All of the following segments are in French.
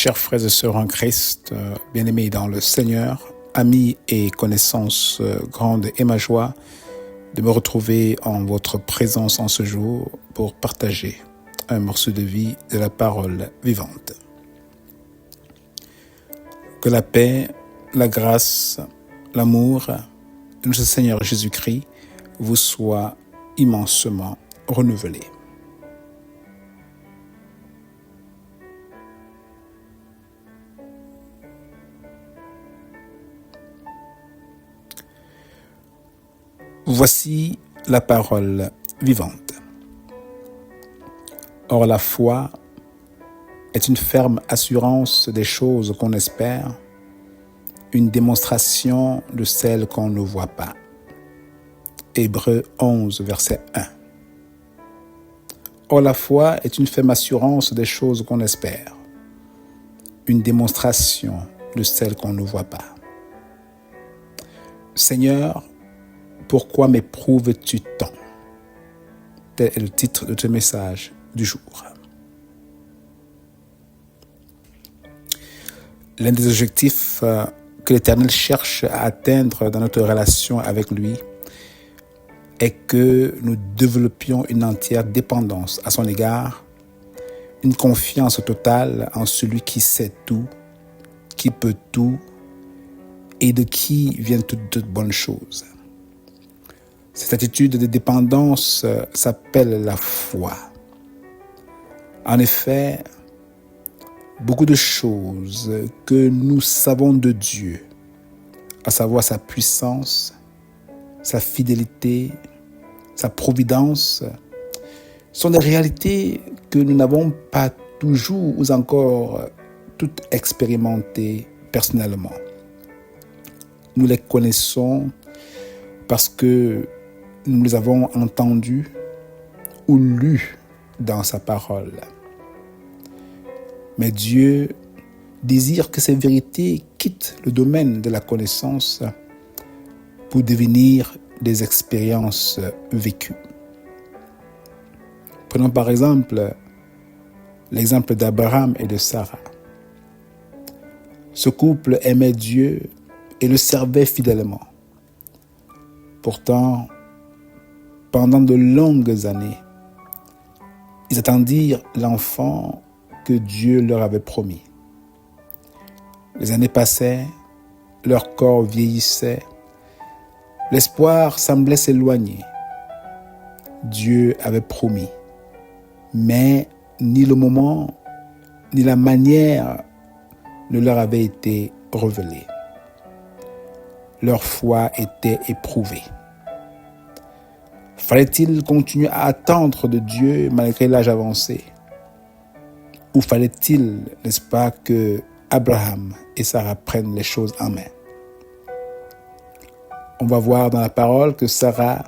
Chers frères et sœurs en Christ, bien-aimés dans le Seigneur, amis et connaissances grandes et ma joie de me retrouver en votre présence en ce jour pour partager un morceau de vie de la parole vivante. Que la paix, la grâce, l'amour de notre Seigneur Jésus-Christ vous soit immensément renouvelé. Voici la parole vivante. Or la foi est une ferme assurance des choses qu'on espère, une démonstration de celles qu'on ne voit pas. Hébreux 11, verset 1. Or la foi est une ferme assurance des choses qu'on espère, une démonstration de celles qu'on ne voit pas. Seigneur, pourquoi m'éprouves-tu tant? Tel est le titre de ce message du jour. L'un des objectifs que l'Éternel cherche à atteindre dans notre relation avec lui est que nous développions une entière dépendance à son égard, une confiance totale en celui qui sait tout, qui peut tout et de qui viennent toutes bonnes choses. Cette attitude de dépendance s'appelle la foi. En effet, beaucoup de choses que nous savons de Dieu, à savoir sa puissance, sa fidélité, sa providence, sont des réalités que nous n'avons pas toujours ou encore toutes expérimentées personnellement. Nous les connaissons parce que nous les avons entendus ou lus dans sa parole. Mais Dieu désire que ces vérités quittent le domaine de la connaissance pour devenir des expériences vécues. Prenons par exemple l'exemple d'Abraham et de Sarah. Ce couple aimait Dieu et le servait fidèlement. Pourtant, pendant de longues années, ils attendirent l'enfant que Dieu leur avait promis. Les années passaient, leur corps vieillissait, l'espoir semblait s'éloigner. Dieu avait promis, mais ni le moment, ni la manière ne leur avaient été révélés. Leur foi était éprouvée. Fallait-il continuer à attendre de Dieu malgré l'âge avancé? Ou fallait-il, n'est-ce pas, que Abraham et Sarah prennent les choses en main? On va voir dans la parole que Sarah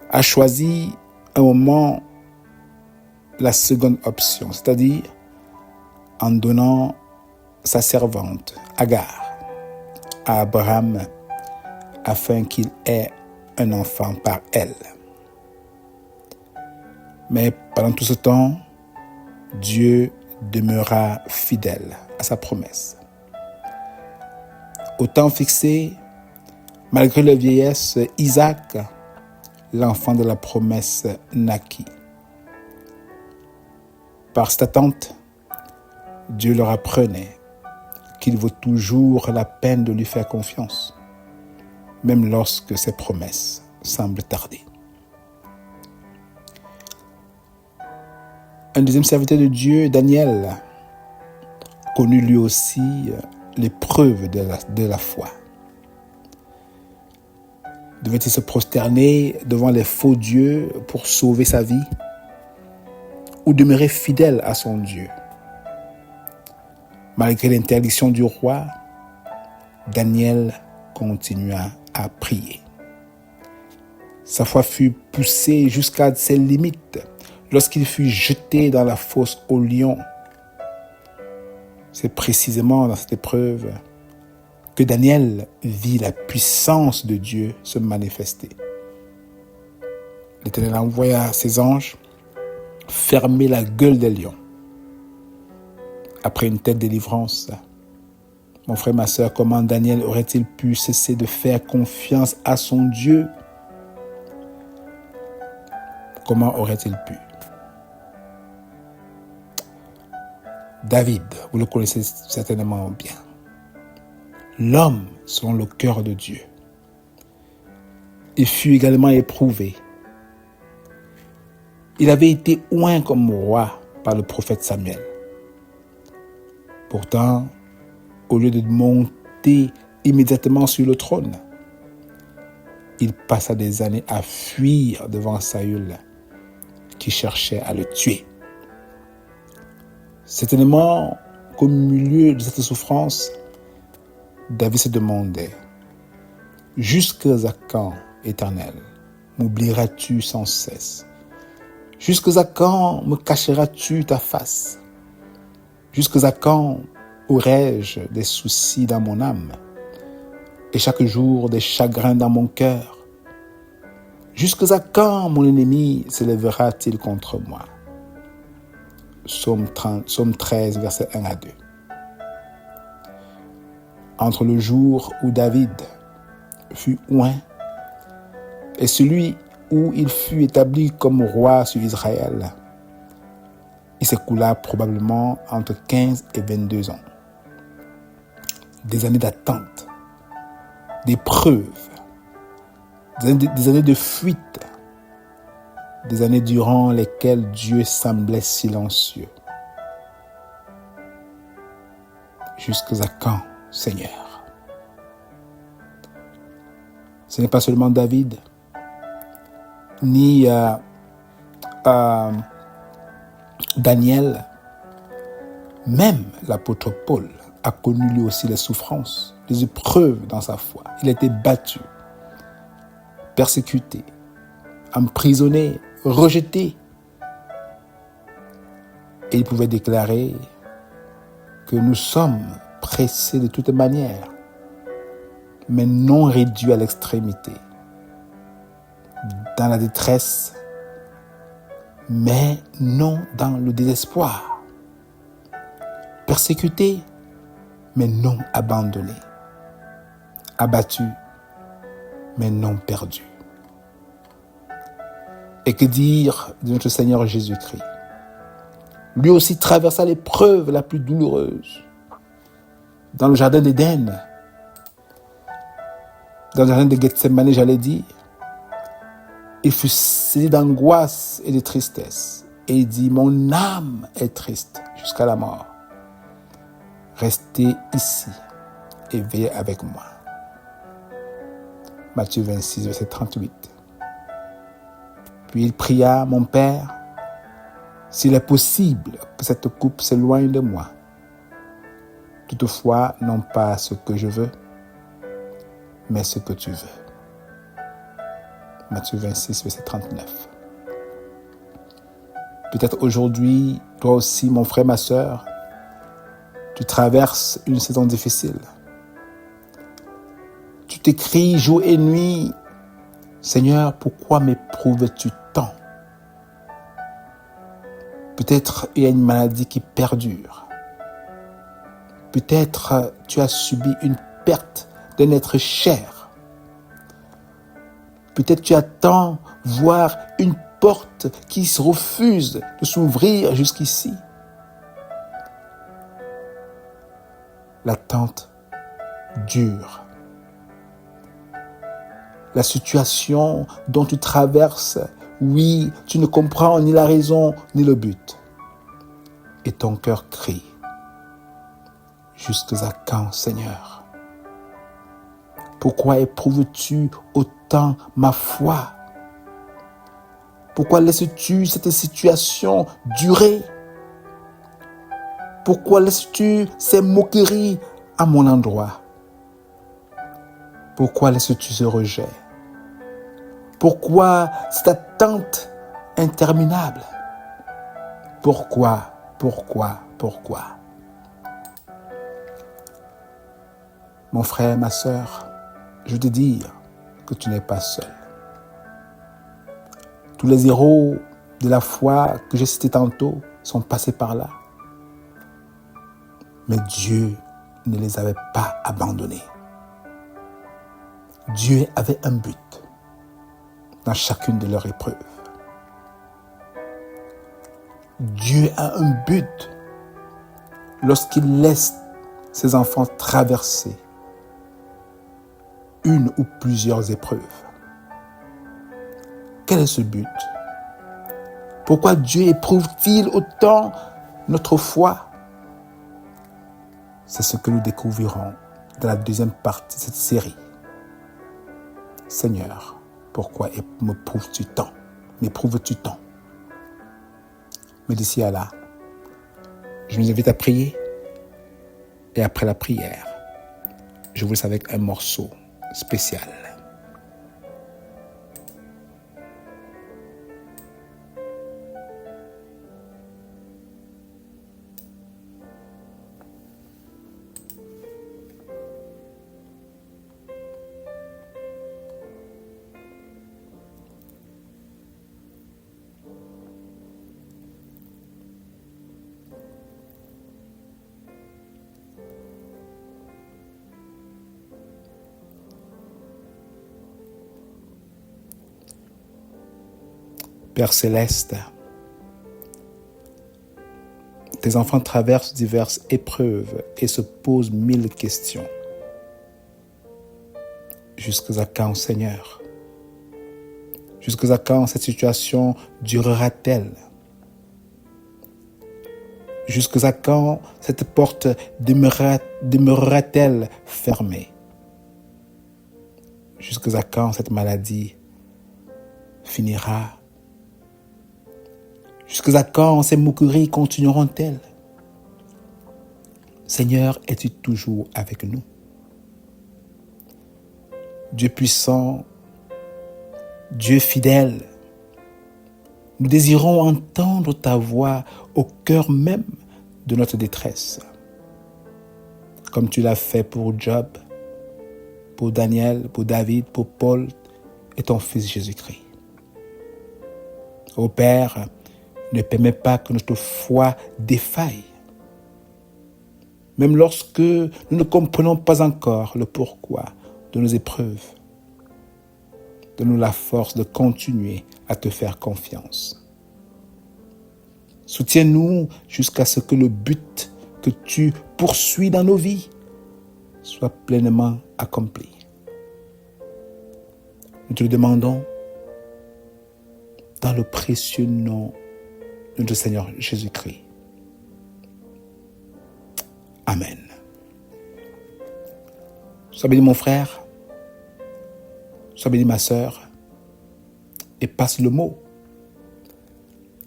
a choisi un moment la seconde option, c'est-à-dire en donnant sa servante, Agar, à Abraham afin qu'il ait un enfant par elle. Mais pendant tout ce temps, Dieu demeura fidèle à sa promesse. Au temps fixé, malgré la vieillesse, Isaac, l'enfant de la promesse, naquit. Par cette attente, Dieu leur apprenait qu'il vaut toujours la peine de lui faire confiance, même lorsque ses promesses semblent tarder. Un deuxième serviteur de Dieu, Daniel, connut lui aussi l'épreuve de la foi. Devait-il se prosterner devant les faux dieux pour sauver sa vie ou demeurer fidèle à son Dieu? Malgré l'interdiction du roi, Daniel continua à prier. Sa foi fut poussée jusqu'à ses limites lorsqu'il fut jeté dans la fosse aux lions. C'est précisément dans cette épreuve que Daniel vit la puissance de Dieu se manifester. L'Éternel envoya ses anges fermer la gueule des lions. après une telle délivrance? Mon frère, ma sœur, comment Daniel aurait-il pu cesser de faire confiance à son Dieu? Comment aurait-il pu? David, vous le connaissez certainement bien. L'homme selon le cœur de Dieu. Il fut également éprouvé. Il avait été oint comme roi par le prophète Samuel. Pourtant, au lieu de monter immédiatement sur le trône, il passa des années à fuir devant Saül, qui cherchait à le tuer. Certainement qu'au milieu de cette souffrance, David se demandait: jusqu'à quand, Éternel, m'oublieras-tu sans cesse? Jusqu'à quand me cacheras-tu ta face? Jusqu'à quand aurai-je des soucis dans mon âme et chaque jour des chagrins dans mon cœur? Jusqu'à quand mon ennemi s'élèvera-t-il contre moi? Psaume 13, versets 1 à 2. Entre le jour où David fut oint et celui où il fut établi comme roi sur Israël, il s'écoula probablement entre 15 et 22 ans. Des années d'attente, d'épreuves, des années de fuite, des années durant lesquelles Dieu semblait silencieux. Jusqu'à quand, Seigneur? Ce n'est pas seulement David, ni Daniel, même l'apôtre Paul a connu lui aussi les souffrances, les épreuves dans sa foi. Il a été battu, persécuté, emprisonné, rejeté. Et il pouvait déclarer que nous sommes pressés de toutes manières, mais non réduits à l'extrémité. Dans la détresse, mais non dans le désespoir. Persécuté, mais non abandonné. Abattu, mais non perdu. Et que dire de notre Seigneur Jésus-Christ? Lui aussi traversa l'épreuve la plus douloureuse. Dans le jardin d'Éden, dans le jardin de Gethsemane, j'allais dire, il fut saisi d'angoisse et de tristesse. Et il dit: mon âme est triste jusqu'à la mort. Restez ici et veillez avec moi. Matthieu 26, verset 38. Puis il pria: mon Père, s'il est possible que cette coupe s'éloigne de moi. Toutefois, non pas ce que je veux, mais ce que tu veux. Matthieu 26, verset 39. Peut-être aujourd'hui, toi aussi, mon frère, ma sœur, tu traverses une saison difficile. Tu t'écris jour et nuit: Seigneur, pourquoi m'éprouves-tu tant? Peut-être il y a une maladie qui perdure. Peut-être tu as subi une perte d'un être cher. Peut-être tu attends voir une porte qui se refuse de s'ouvrir jusqu'ici. L'attente dure. La situation dont tu traverses, oui, tu ne comprends ni la raison ni le but. Et ton cœur crie: jusqu'à quand, Seigneur? Pourquoi éprouves-tu autant ma foi? Pourquoi laisses-tu cette situation durer? Pourquoi laisses-tu ces moqueries à mon endroit? Pourquoi laisses-tu ce rejet? Pourquoi cette attente interminable? Pourquoi? Mon frère, ma sœur, je te dis que tu n'es pas seul. Tous les héros de la foi que j'ai cités tantôt sont passés par là. Mais Dieu ne les avait pas abandonnés. Dieu avait un but dans chacune de leurs épreuves. Dieu a un but lorsqu'il laisse ses enfants traverser une ou plusieurs épreuves. Quel est ce but? Pourquoi Dieu éprouve-t-il autant notre foi? C'est ce que nous découvrirons dans la deuxième partie de cette série. Seigneur, pourquoi m'éprouves-tu tant? M'éprouves-tu tant? Mais d'ici à là, je vous invite à prier. Et après la prière, je vous laisse avec un morceau spécial. Père céleste, tes enfants traversent diverses épreuves et se posent 1000 questions. Jusqu'à quand, Seigneur? Jusqu'à quand cette situation durera-t-elle? Jusqu'à quand cette porte demeurera-t-elle fermée? Jusqu'à quand cette maladie finira? Jusqu'à quand ces moqueries continueront-elles? Seigneur, es-tu toujours avec nous? Dieu puissant, Dieu fidèle, nous désirons entendre ta voix au cœur même de notre détresse, comme tu l'as fait pour Job, pour Daniel, pour David, pour Paul et ton Fils Jésus-Christ. Ô Père, ne permets pas que notre foi défaille. Même lorsque nous ne comprenons pas encore le pourquoi de nos épreuves, donne-nous la force de continuer à te faire confiance. Soutiens-nous jusqu'à ce que le but que tu poursuis dans nos vies soit pleinement accompli. Nous te le demandons dans le précieux nom de notre Seigneur Jésus-Christ. Amen. Sois béni mon frère, sois béni ma sœur, et passe le mot,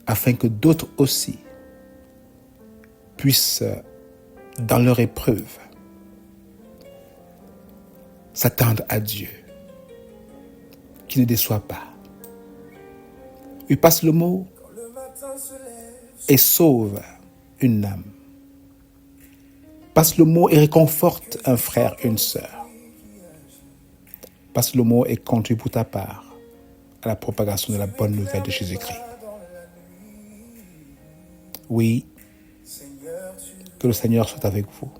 afin que d'autres aussi puissent, dans leur épreuve, s'attendre à Dieu, qui ne déçoit pas. Et passe le mot et sauve une âme. Passe le mot et réconforte un frère, une sœur. Passe le mot et contribue pour ta part à la propagation de la bonne nouvelle de Jésus-Christ. Oui, que le Seigneur soit avec vous,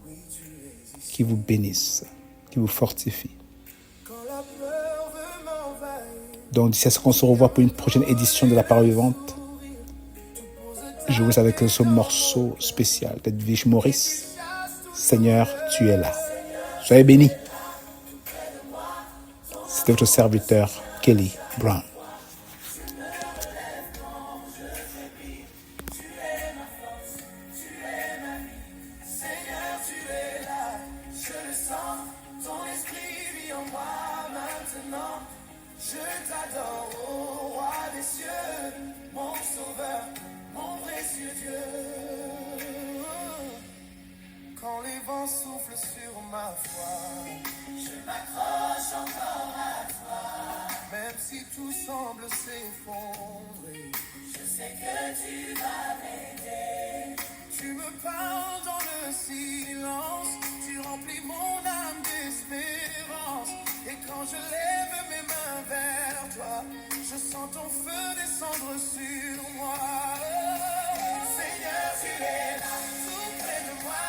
qu'il vous bénisse, qu'il vous fortifie. Donc d'ici à ce qu'on se revoit pour une prochaine édition de la Parole vivante, je vous laisse avec ce morceau spécial d'Edwige Maurice. Seigneur, tu es là. Soyez bénis. C'était votre serviteur Kelly Brown. Je t'adore, ô roi des cieux, mon sauveur, mon précieux Dieu. Quand les vents soufflent sur ma foi, je m'accroche encore à toi. Même si tout semble s'effondrer, je sais que tu vas m'aider. Tu me parles dans le silence, tu remplis mon âme d'espérance. Et quand je lève mes mains vers toi, je sens ton feu descendre sur moi. Seigneur, tu es là, tout près de moi.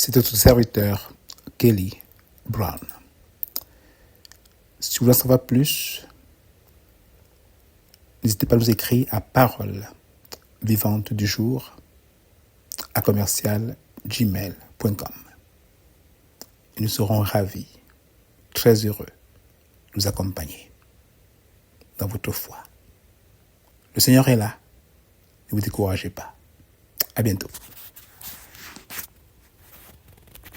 C'est votre serviteur, Kelly Brown. Si vous voulez en savoir plus, n'hésitez pas à nous écrire à parole vivante du jour à commercial@gmail.com. Nous serons ravis, très heureux de vous accompagner dans votre foi. Le Seigneur est là. Ne vous découragez pas. À bientôt.